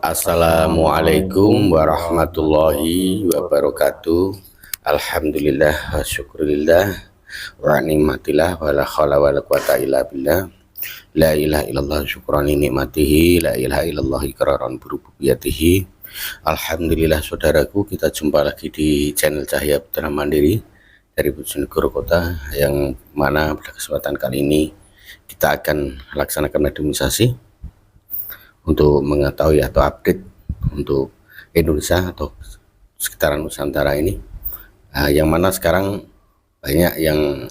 Assalamualaikum warahmatullahi wabarakatuh. Alhamdulillah wa syukurillah wa nikmatillah wa la khala wa la quwata illa billah. La ilaha illallah syukrani nikmatihi, la ilaha illallah iqraran birububiyatihi. Alhamdulillah saudaraku, kita jumpa lagi di channel Cahya Putra Mandiri dari Bojonegoro Kota, yang mana pada kesempatan kali ini kita akan laksanakan randomisasi untuk mengetahui atau update untuk Indonesia atau sekitaran Nusantara ini, yang mana sekarang banyak yang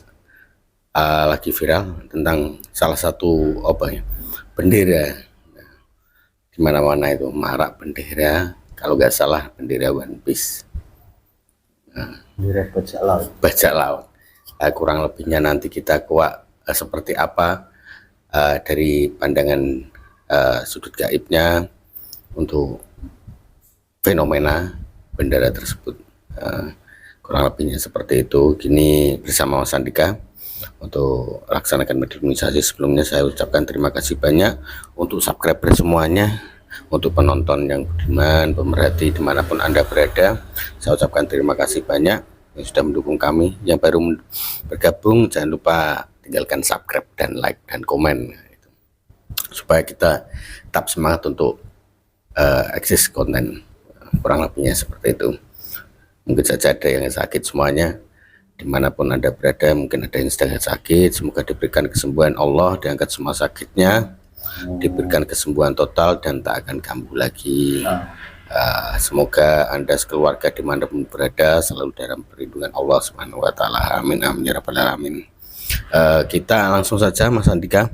lagi viral tentang salah satu bendera. Di mana-mana itu marak bendera, kalau nggak salah bendera One Piece, bendera bajak laut. Bajak laut. Kurang lebihnya nanti kita kuak seperti apa dari pandangan sudut gaibnya untuk fenomena bendera tersebut. Kurang lebihnya seperti itu. Kini bersama Mas Andika untuk laksanakan randomisasi. Sebelumnya saya ucapkan terima kasih banyak untuk subscriber semuanya, untuk penonton yang budiman, pemerhati dimanapun Anda berada. Saya ucapkan terima kasih banyak yang sudah mendukung kami. Yang baru bergabung, jangan lupa tinggalkan subscribe dan like dan komen, supaya kita tetap semangat untuk eksis konten. Kurang lebihnya seperti itu. Mungkin saja ada yang sakit semuanya, dimanapun Anda berada. Mungkin ada yang sedang sakit, semoga diberikan kesembuhan Allah, diangkat semua sakitnya, diberikan kesembuhan total dan tak akan kambuh lagi. Semoga Anda sekeluarga dimanapun berada selalu dalam perlindungan Allah Subhanahu wa Ta'ala. Amin amin ya rabbal alamin. Kita langsung saja Mas Andika,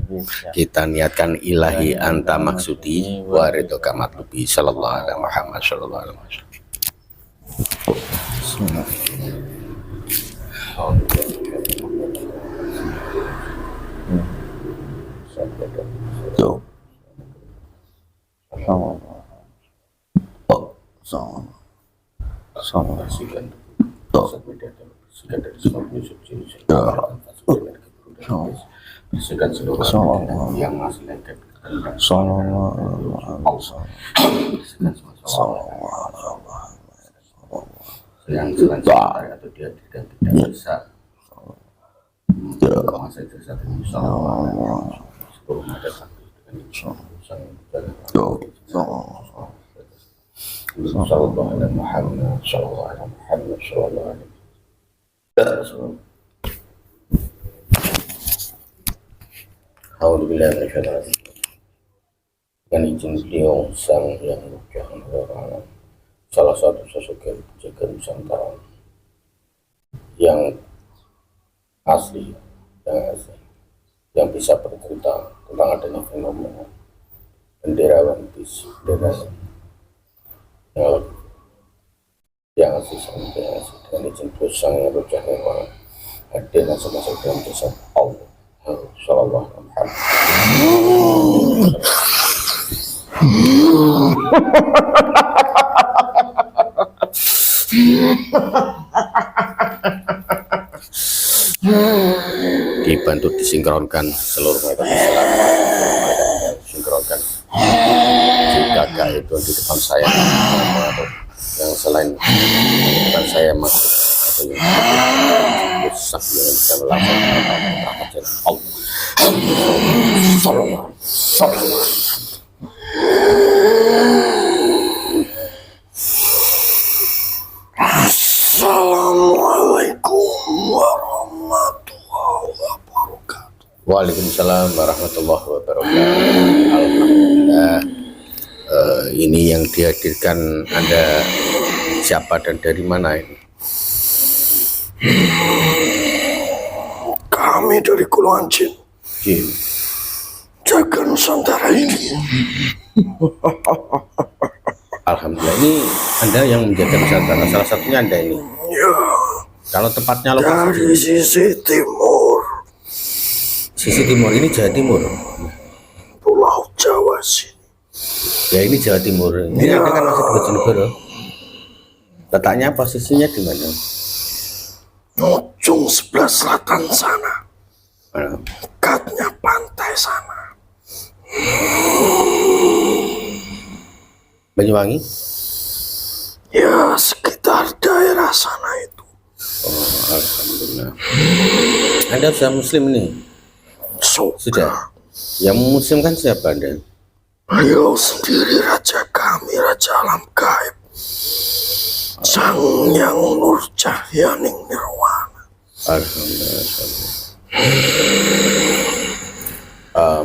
kita niatkan ilahi anta maksudi wa ridhoka matlubi sallallahu alaihi Muhammad sallallahu alaihi wasallam. Bersihkan seluruh yang masih lengket yang selanjutnya atau dihadirkan tidak bisa masa itu satu sebelum ada satu dengan sallallahu alaihi Muhammad sallallahu alaihi Muhammad sallallahu alaihi wasallam. Alhamdulillah, dengan izin beliau sang yang jangan orang, salah satu sosok yang menjaga Nusantara yang asli, yang bisa bercerita tentang adanya fenomena bendera One Piece, bendera yang asli dengan izin beliau sang yang jangan orang hadir dan masuk dalam jasad Allah Sallallahu alaihi Muhammad. Dibantu disinkronkan seluruh metode Islam, sinkronkan. Jika gak itu di depan saya, yang selain depan saya masuk atau yang rusak yang bisa melakukan Allah. Assalamualaikum warahmatullahi wabarakatuh. Waalaikumsalam warahmatullahi wabarakatuh. Alhamdulillah. Ini yang dihadirkan Anda siapa dan dari mana ini? Kami dari Kuluan Jin, jaga Nusantara ini. Alhamdulillah, ini Anda yang menjaga Nusantara, salah satunya Anda ini. Ya. Kalau tepatnya lokasi dari sisi timur. Sisi timur ini Jawa Timur. Pulau Jawa sini. Ya ini Jawa Timur. Ini ya. Anda kan masih di Bojonegoro. Letaknya posisinya di mana? Ujung sebelah selatan sana. Dekatnya pantai sana. Banyuwangi? Ya, sekitar daerah sana itu. Oh, alhamdulillah. Anda sudah muslim nih? Sudah. Yang muslim kan siapa Anda? Beliau sendiri raja kami, raja alam gaib, Sang Yang Nur Cahyaning Nirwana. Alhamdulillah.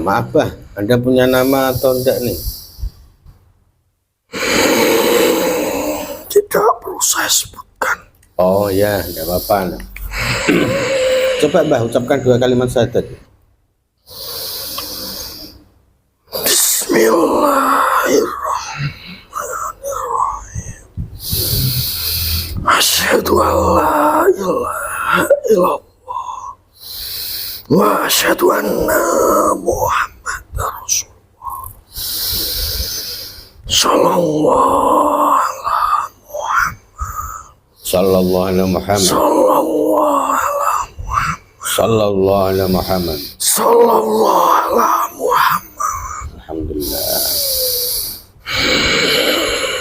Maaf Bah, Anda punya nama atau enggak nih? Tidak perlu saya sebutkan. Oh ya, enggak apa-apa. Coba Bah, ucapkan 2 kalimat syahadat. Bismillahirrahmanirrahim. Asyhadu an la ilaha illallah wa asyhadu anna Muhammadar Rasulullah. Sallallahu Sallallahu alaihi Muhammad. Sallallahu alaihi Muhammad. Sallallahu alaihi Muhammad. Alhamdulillah.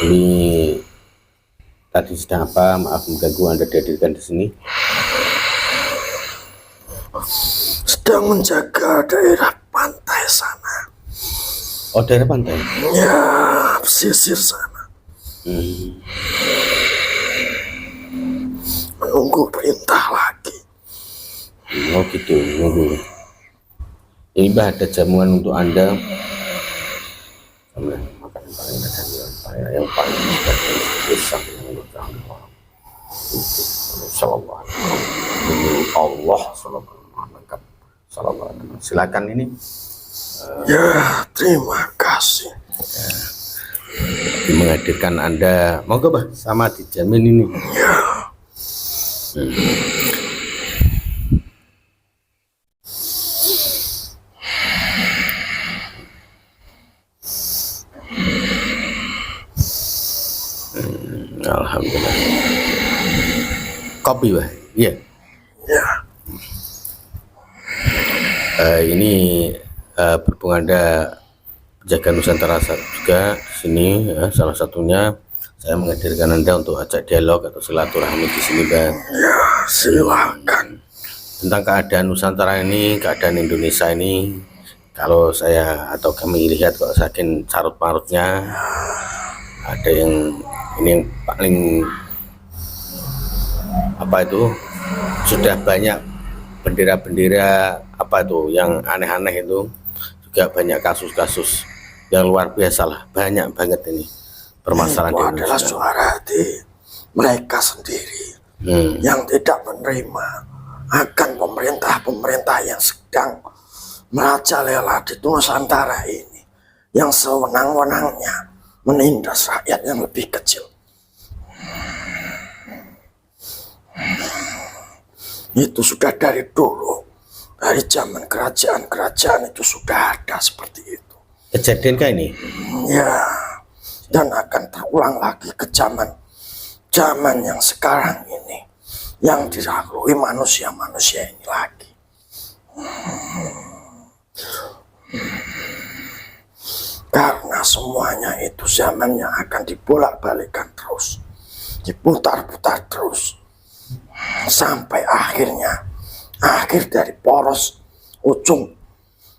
Ini tadi sedang apa? Maaf mengganggu Anda dihadirkan di sini. Sedang menjaga daerah pantai sana. Oh, daerah pantai. Ya, pesisir sana. Menunggu perintah lagi. Oh gitu, nunggu. Ini Bah, ada jamuan untuk Anda. Makanan yang paling besar Allah. Silakan ini. Ya, terima kasih. Menghadirkan Anda, monggo Bah, sama dijamin ini. Ya. Alhamdulillah. Kopi Bah, iya. Ya. Ini berhubung Anda penjaga Nusantara juga di sini, ya, salah satunya saya menghadirkan Anda untuk ajak dialog atau silaturahmi di sini, Bah. Ya, silakan. Tentang keadaan Nusantara ini, keadaan Indonesia ini, kalau saya atau kami lihat kok saking carut marutnya, ada yang ini yang paling apa itu, sudah banyak bendera-bendera apa itu yang aneh-aneh itu, juga banyak kasus-kasus yang luar biasa lah, banyak banget ini permasalahan Itu di adalah Indonesia. suara hati mereka sendiri yang tidak menerima akan pemerintah-pemerintah yang sedang merajalela di Nusantara ini, yang sewenang-wenangnya menindas rakyat yang lebih kecil. Itu sudah dari dulu, dari zaman kerajaan-kerajaan itu sudah ada seperti itu. Kejadian kayak ini? Ya, dan akan terulang lagi ke zaman yang sekarang ini, yang dilalui manusia-manusia ini lagi. Karena semuanya itu zamannya akan dibolak-balikan terus, diputar-putar terus, sampai akhirnya, akhir dari poros ujung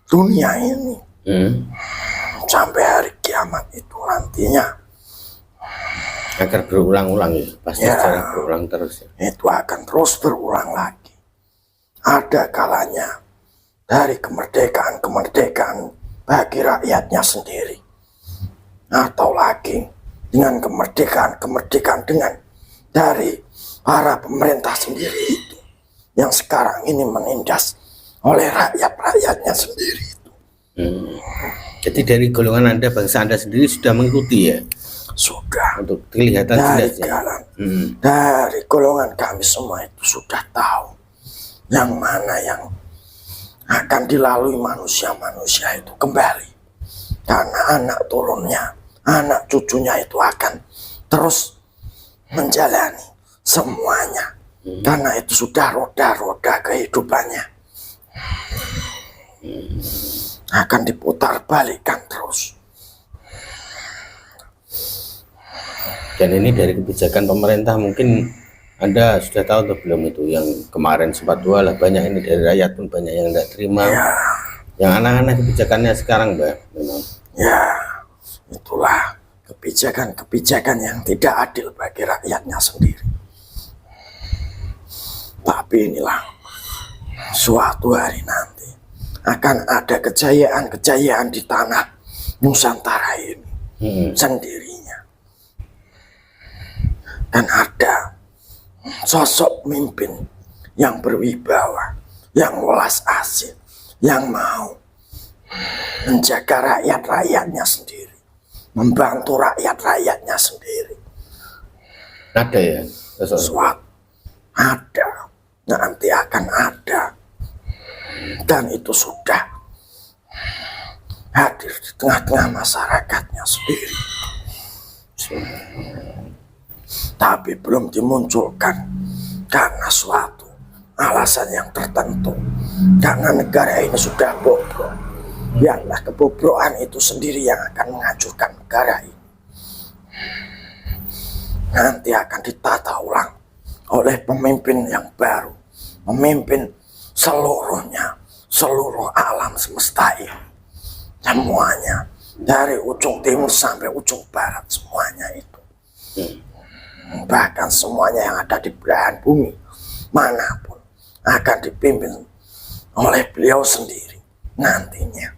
dunia ini, sampai hari kiamat itu nantinya akan berulang-ulang ya, pasti Ya. sejarah berulang terus ya. itu akan terus berulang lagi. Ada kalanya dari kemerdekaan bagi rakyatnya sendiri, atau lagi dengan kemerdekaan dengan dari para pemerintah sendiri itu, yang sekarang ini menindas oleh rakyatnya sendiri itu. Jadi dari golongan Anda, bangsa Anda sendiri sudah mengikuti ya, Sudah untuk kelihatan dari jelas ya. dari golongan kami semua itu sudah tahu yang mana yang akan dilalui manusia-manusia itu kembali, karena anak turunnya, anak cucunya itu akan terus menjalani semuanya, karena itu sudah roda-roda kehidupannya akan diputar balikan terus. Dan ini dari kebijakan pemerintah, mungkin Anda sudah tahu atau belum itu yang kemarin sempat lah banyak ini dari rakyat pun banyak yang tidak terima. Ya, Yang aneh-aneh kebijakannya sekarang, Mbak, memang. ya, itulah kebijakan-kebijakan yang tidak adil bagi rakyatnya sendiri. Tapi inilah suatu hari nanti akan ada kejayaan-kejayaan di tanah Nusantara ini sendirinya. Dan ada sosok pemimpin yang berwibawa, yang welas asih, yang mau menjaga rakyat-rakyatnya sendiri, membantu rakyat-rakyatnya sendiri. Ada ya? Suatu ada, nanti akan ada, dan itu sudah hadir di tengah-tengah masyarakatnya sendiri. Tapi belum dimunculkan karena suatu alasan yang tertentu, karena negara ini sudah bobrok. Biarlah kebobrokan itu sendiri yang akan menghancurkan negara ini. Nanti akan ditata ulang oleh pemimpin yang baru, memimpin seluruhnya, seluruh alam semesta ini. Semuanya, dari ujung timur sampai ujung barat, semuanya itu. Bahkan semuanya yang ada di belahan bumi manapun akan dipimpin oleh beliau sendiri nantinya.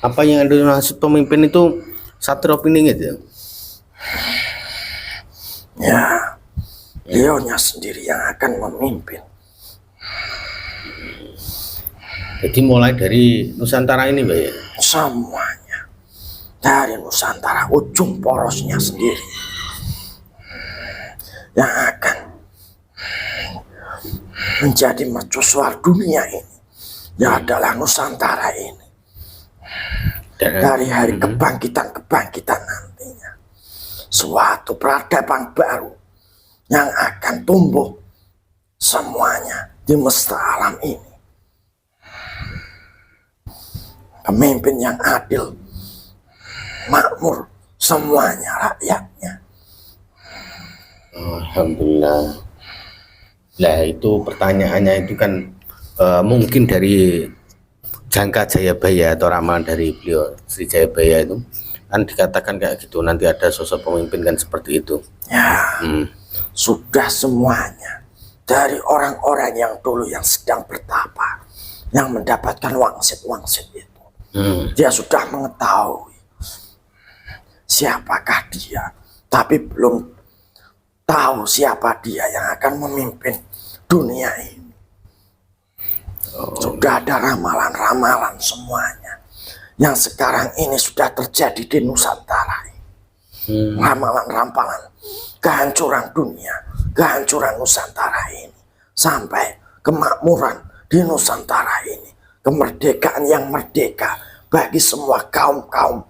Apa yang Anda maksud pemimpin itu Satrio Piningit ya? Ya, beliaunya sendiri yang akan memimpin. Jadi mulai dari Nusantara ini, Mbak ya? Semuanya dari Nusantara, ujung porosnya sendiri yang akan menjadi mercusuar dunia ini, ya adalah Nusantara ini. Dari hari kebangkitan nantinya, suatu peradaban baru yang akan tumbuh semuanya di mesta alam ini. Pemimpin yang adil, makmur semuanya rakyatnya. Alhamdulillah. Lah itu pertanyaannya itu kan mungkin dari jangka Jayabaya atau ramalan dari beliau Sri Jayabaya itu kan dikatakan kayak gitu, nanti ada sosok pemimpin kan seperti itu. Ya, sudah semuanya dari orang-orang yang dulu yang sedang bertapa, yang mendapatkan wangsit-wangsit itu. Dia sudah mengetahui siapakah dia, tapi belum tahu siapa dia yang akan memimpin dunia ini. Sudah ada ramalan-ramalan semuanya yang sekarang ini sudah terjadi di Nusantara ini. Ramalan-ramalan kehancuran dunia, kehancuran Nusantara ini, sampai kemakmuran di Nusantara ini, kemerdekaan yang merdeka bagi semua kaum-kaum,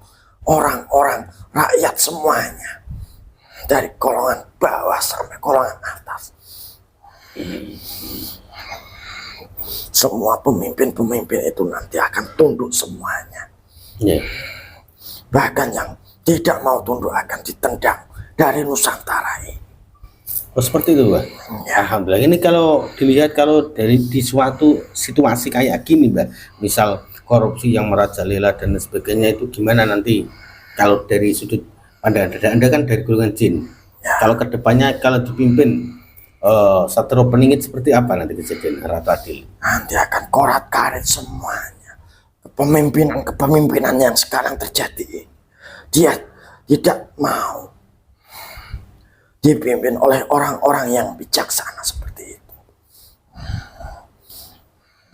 orang-orang, rakyat semuanya, dari golongan bawah sampai golongan atas. Semua pemimpin-pemimpin itu nanti akan tunduk semuanya. Bahkan yang tidak mau tunduk akan ditendang dari Nusantara ini. Oh seperti itu, Mbak. Ya. Alhamdulillah. Ini kalau dilihat kalau dari di suatu situasi kayak gini, Mbak, misal korupsi yang merajalela dan sebagainya, itu gimana nanti kalau dari sudut pandang Anda kan dari golongan jin. Ya. Kalau kedepannya kalau dipimpin Satrio Piningit seperti apa nanti kejadian Ratu Adil? Nanti akan korat-karit semuanya. Kepemimpinan yang sekarang terjadi ini, dia tidak mau dipimpin oleh orang-orang yang bijaksana seperti itu.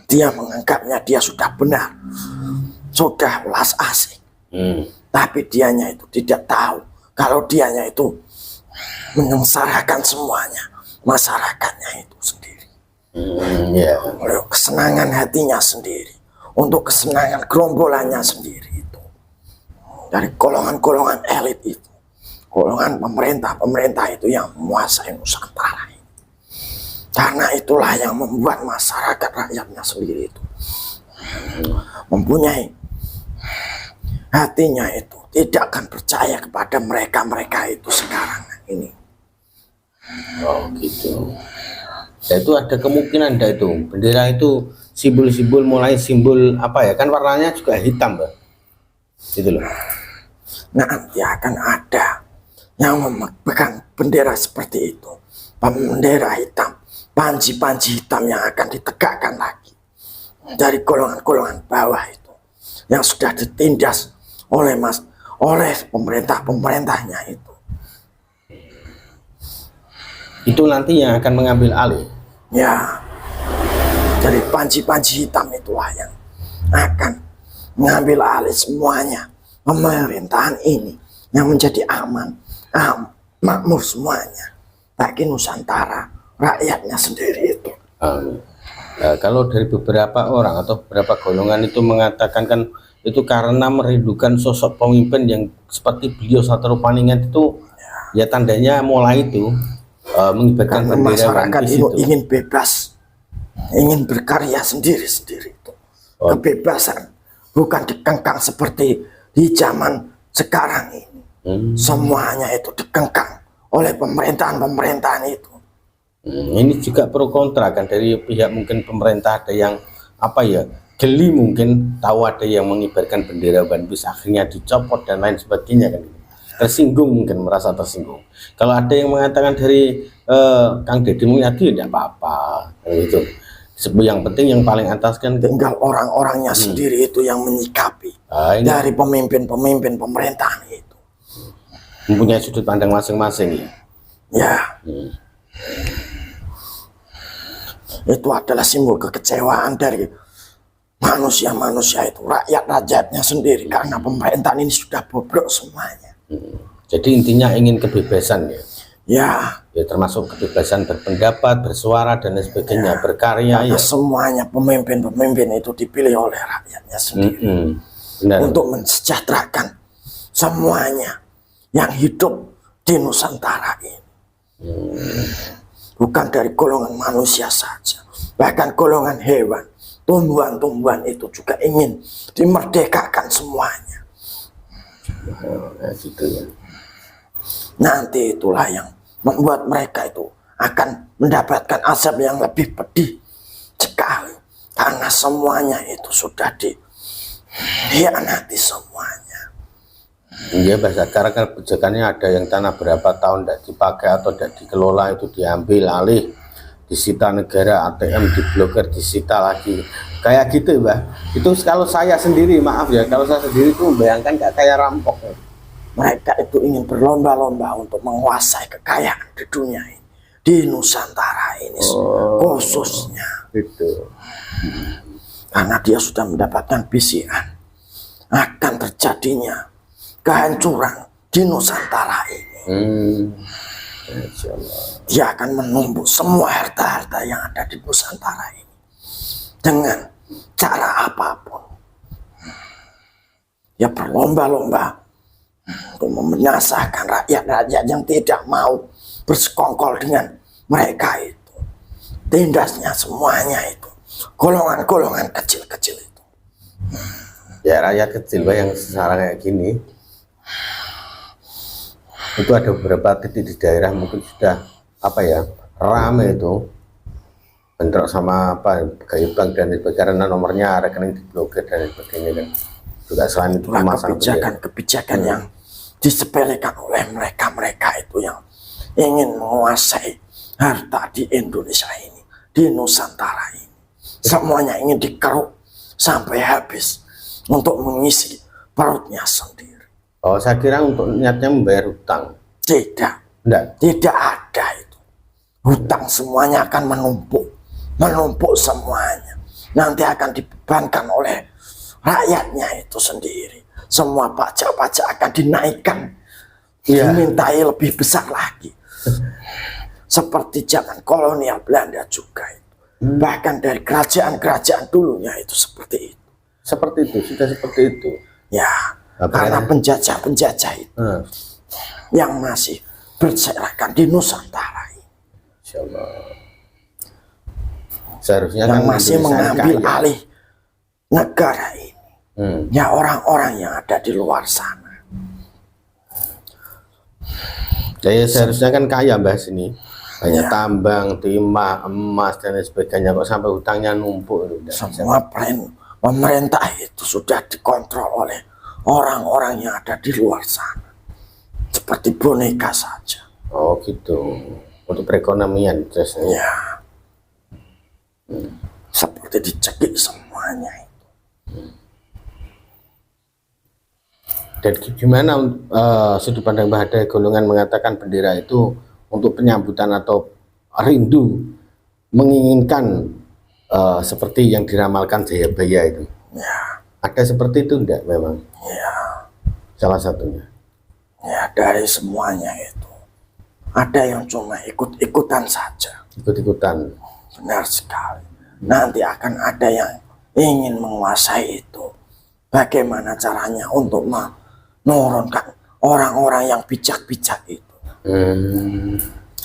Dia menganggapnya dia sudah benar, sudah welas asih. Tapi dianya itu tidak tahu kalau dianya itu menyengsarakan semuanya, masyarakatnya itu sendiri. Oleh kesenangan hatinya sendiri, untuk kesenangan gerombolannya sendiri itu, dari golongan-golongan elit itu, golongan pemerintah itu yang menguasai Nusantara ini. Karena itulah yang membuat masyarakat rakyatnya sendiri itu mempunyai hatinya itu tidak akan percaya kepada mereka itu sekarang ini. Oh gitu. Ya, itu ada kemungkinan itu bendera itu simbol-simbol, mulai simbol apa ya, kan warnanya juga hitam, Mbak, gitu loh. Nanti akan ada yang memegang bendera seperti itu, bendera hitam, panji-panji hitam yang akan ditegakkan lagi dari golongan-golongan bawah itu yang sudah ditindas oleh pemerintahnya itu. Itu nanti yang akan mengambil alih. Ya, dari panji-panji hitam itulah yang akan mengambil alih semuanya pemerintahan ini, yang menjadi aman, makmur semuanya bagi Nusantara, rakyatnya sendiri itu. Kalau dari beberapa orang atau beberapa golongan itu mengatakan kan itu karena merindukan sosok pemimpin yang seperti beliau Satrio Paningan itu, ya tandanya mulai itu mengibarkan Karena bendera masyarakat One Piece itu itu. ingin bebas, ingin berkarya sendiri-sendiri itu. Kebebasan bukan dikengkang seperti di zaman sekarang ini. Semuanya itu dikengkang oleh pemerintahan itu. Ini juga pro kontra kan dari pihak mungkin pemerintah, ada yang apa ya, geli mungkin tahu ada yang mengibarkan bendera One Piece akhirnya dicopot dan lain sebagainya kan, tersinggung, mungkin merasa tersinggung. Kalau ada yang mengatakan dari Kang Deddy Mulyadi, tidak apa-apa gitu. Yang penting yang paling atas kan Tinggal orang-orangnya sendiri itu yang menyikapi dari pemimpin pemerintahan itu. Mempunyai sudut pandang masing-masing ya. Ya. Itu adalah simbol kekecewaan dari manusia-manusia itu, rakyat-rakyatnya sendiri, karena pemerintahan ini sudah bobrok semuanya. Jadi intinya ingin kebebasan ya. Ya, Termasuk kebebasan berpendapat, bersuara dan lain sebagainya, berkarya ya. Semuanya pemimpin itu dipilih oleh rakyatnya sendiri Benar. untuk mensejahterakan semuanya yang hidup di Nusantara ini. Bukan dari golongan manusia saja, bahkan golongan hewan, tumbuhan-tumbuhan itu juga ingin dimerdekakan semuanya. Gitu ya. Nanti itulah yang membuat mereka itu akan mendapatkan azab yang lebih pedih sekali, karena semuanya itu sudah dikhianati semuanya. Iya, bahasa sekarang kan kebijakannya ada yang tanah berapa tahun tidak dipakai atau tidak dikelola itu diambil alih, disita negara, ATM diblokir, disita lagi, kayak gitu Mbak. Itu kalau saya sendiri, maaf ya, kalau saya sendiri itu membayangkan gak kayak rampok. Mereka itu ingin berlomba-lomba untuk menguasai kekayaan di dunia ini, di Nusantara ini khususnya. Gitu. Karena dia sudah mendapatkan bisikan akan terjadinya kehancuran di Nusantara ini. Dia akan menumbuk semua harta-harta yang ada di Nusantara ini dengan cara apapun. Dia berlomba-lomba untuk membinasakan rakyat-rakyat yang tidak mau bersekongkol dengan mereka itu. Tindasnya semuanya itu golongan-golongan kecil-kecil itu. Ya rakyat kecil Mbak yang sekarang kayak gini, itu ada beberapa titik di daerah mungkin sudah apa ya, rame itu bentrok sama apa pegawai bank dan sebagainya, karena nomornya rekening diblokir dan sebagainya kan. Juga selain itu kebijakan yang disepelekan oleh mereka itu yang ingin menguasai harta di Indonesia ini, di Nusantara ini. Semuanya ingin dikeruk sampai habis untuk mengisi perutnya sendiri. Oh, saya kira untuk niatnya membayar hutang. Tidak. Tidak ada itu. Hutang semuanya akan menumpuk semuanya. Nanti akan dibebankan oleh rakyatnya itu sendiri. Semua pajak-pajak akan dinaikkan, dimintai lebih besar lagi. Seperti zaman kolonial Belanda juga itu. Bahkan dari kerajaan-kerajaan dulunya itu seperti itu. Seperti itu, sudah seperti itu. Ya, karena penjajah-penjajah itu yang masih berserakan di Nusantara ini. Insyaallah. Seharusnya yang kan masih mengambil alih negara ini. Ya orang-orang yang ada di luar sana. Ya, seharusnya kan kaya Mbah sini. Banyak Ya. tambang, timah, emas dan lain sebagainya, kok sampai hutangnya numpuk itu. Semua pemerintah itu sudah dikontrol oleh orang-orang yang ada di luar sana. Seperti boneka saja. Oh gitu. Untuk perekonomian terus Ya. Seperti dicekik semuanya itu. Dan gimana sudut pandang Mbah, ada golongan mengatakan bendera itu untuk penyambutan atau rindu menginginkan seperti yang diramalkan Jayabaya itu. Ya. Ada seperti itu enggak memang? Ya. Salah satunya. Ya, dari semuanya itu. Ada yang cuma ikut-ikutan saja. Ikut-ikutan. Benar sekali. Nanti akan ada yang ingin menguasai itu. Bagaimana caranya untuk menurunkan orang-orang yang bijak-bijak itu.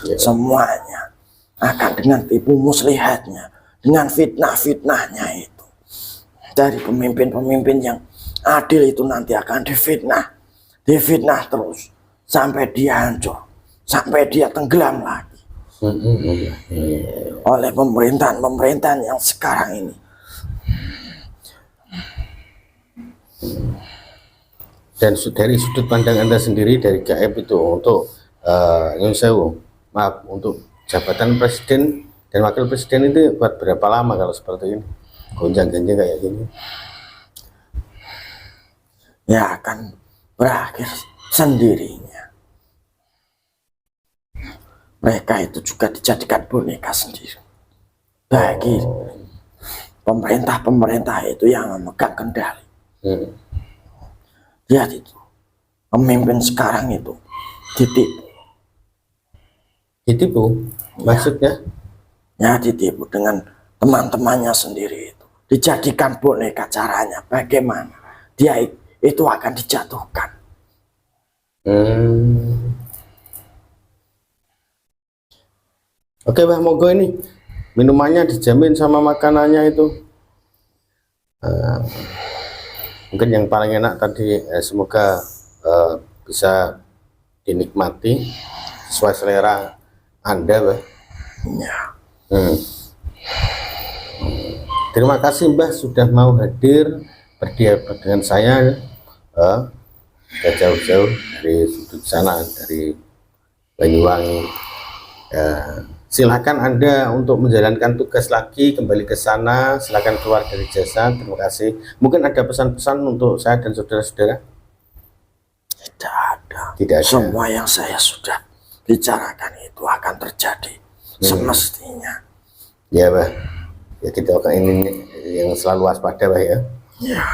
Ya. Semuanya akan dengan tipu muslihatnya, dengan fitnah-fitnahnya itu. Dari pemimpin-pemimpin yang adil itu nanti akan difitnah terus sampai dia hancur, sampai dia tenggelam lagi oleh pemerintahan yang sekarang ini. Dan dari sudut pandang Anda sendiri dari GAIB itu untuk Nyun Sewu, maaf, untuk jabatan presiden dan wakil presiden itu buat berapa lama kalau seperti ini? Gonjang-ganjing kayak gini. Ya akan berakhir sendirinya. Mereka itu juga dijadikan boneka sendiri bagi pemerintah-pemerintah itu yang memegang kendali. Lihat itu, pemimpin sekarang itu ditipu. Ditipu? Maksudnya? Ya ditipu dengan teman-temannya sendiri itu. Dijadikan boneka caranya. Bagaimana dia itu akan dijatuhkan. Oke Mbah, monggo ini minumannya dijamin sama makanannya itu. Mungkin yang paling enak tadi, semoga bisa dinikmati sesuai selera Anda, Mbah. Ya. Terima kasih Mbah sudah mau hadir berdialog dengan saya. Jauh-jauh dari sudut sana, dari Banyuwangi. Silakan Anda untuk menjalankan tugas lagi, kembali ke sana, silakan keluar dari jasa. Terima kasih. Mungkin ada pesan-pesan untuk saya dan saudara-saudara? Tidak ada. Tidak ada. Semua yang saya sudah bicarakan itu akan terjadi semestinya. Ya Mbah, ya kita akan ini yang selalu waspada Mbah ya. Ya.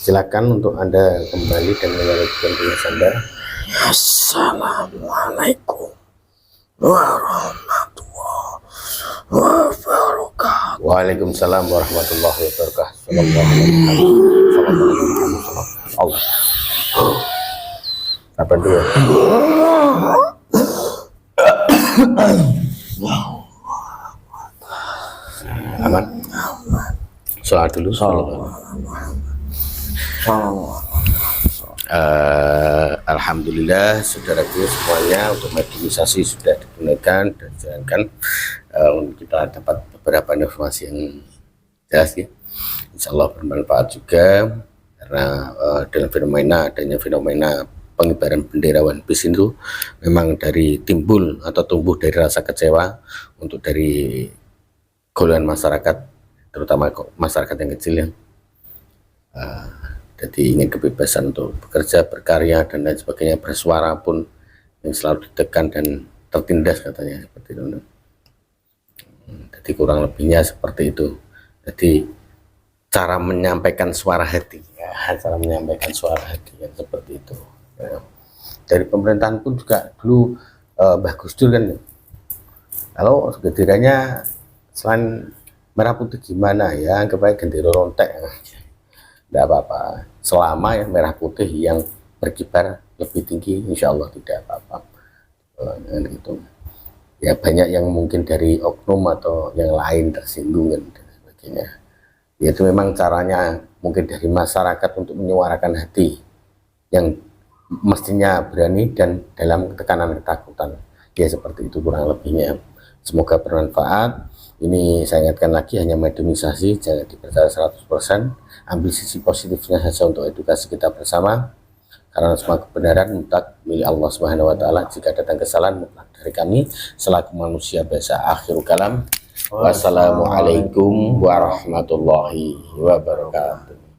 Silakan untuk Anda kembali dan melanjutkan tugas Anda. Assalamualaikum warahmatullahi wabarakatuh. Waalaikumsalam warahmatullahi wabarakatuh. Sallallahu alaihi wasallam. Allah. Apa dulu? Aman. Salat dulu. Alhamdulillah saudaraku semuanya, untuk mobilisasi sudah digunakan dan dijalankan. Kita dapat beberapa informasi yang jelas ya, insya Allah bermanfaat juga, karena dengan adanya fenomena pengibaran bendera One Piece itu memang dari timbul atau tumbuh dari rasa kecewa untuk dari golongan masyarakat, terutama masyarakat yang kecil yang jadi ingin kebebasan untuk bekerja, berkarya dan lain sebagainya, bersuara pun yang selalu ditekan dan tertindas katanya seperti itu. Jadi kurang lebihnya seperti itu. Jadi cara menyampaikan suara hati, ya, cara menyampaikan suara hati yang seperti itu. Ya. Dari pemerintahan pun juga dulu Mbah Gus Dur kan, kalau genderanya selain merah putih gimana ya, kebaik ganti rontek. Tidak apa-apa, selama yang merah putih yang berkibar lebih tinggi, insya Allah tidak apa-apa. Gitu. Ya banyak yang mungkin dari oknum atau yang lain tersinggung dan sebagainya. Ya, itu memang caranya mungkin dari masyarakat untuk menyuarakan hati yang mestinya berani dan dalam tekanan ketakutan. Ya seperti itu kurang lebihnya. Semoga bermanfaat. Ini saya ingatkan lagi, hanya medomisasi, jangan dipercaya 100%. Ambil sisi positifnya saja untuk edukasi kita bersama. Karena semua kebenaran mutlak milik Allah Subhanahu wa taala. Jika datang kesalahan mutlak dari kami selaku manusia biasa. Akhirul kalam. Wassalamualaikum warahmatullahi wabarakatuh.